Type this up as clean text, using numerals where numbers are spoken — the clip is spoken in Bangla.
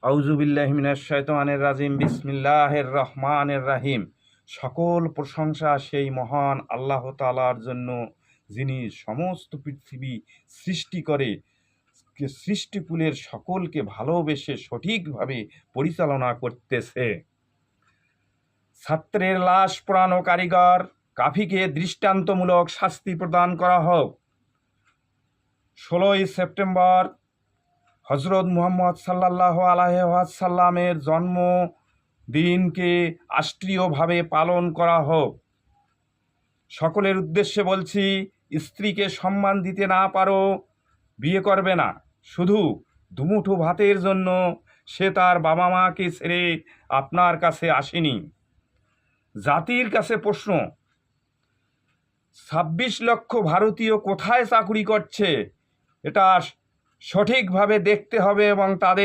আউযুবিল্লাহি মিনাশ শাইতানির রাজিম বিসমিল্লাহির রহমানির রহিম। সকল প্রশংসা সেই মহান আল্লাহ তাআলার জন্য, যিনি সমস্ত পৃথিবী সৃষ্টি করে সৃষ্টিকুলের সকলকে ভালোবেসে সঠিকভাবে পরিচালনা করতেছে। ছাত্রের লাশ পোড়ানো কারিগর কাফিকে দৃষ্টান্তমূলক শাস্তি প্রদান করা হোক। 16ই সেপ্টেম্বর হজরত মুহাম্মদ সাল্লাল্লাহু আলাইহি ওয়াসাল্লামের জন্মদিনকে রাষ্ট্রীয়ভাবে পালন করা হোক। সকলের উদ্দেশ্যে বলছি, স্ত্রীকে সম্মান দিতে না পারো, বিয়ে করবে না। শুধু দুমুঠো ভাতের জন্য সে তার বাবা মাকে ছেড়ে আপনার কাছে আসেনি। জাতির কাছে প্রশ্ন, 26 লক্ষ ভারতীয় কোথায় চাকুরি করছে, এটা সঠিকভাবে দেখতে হবে এবং তাদের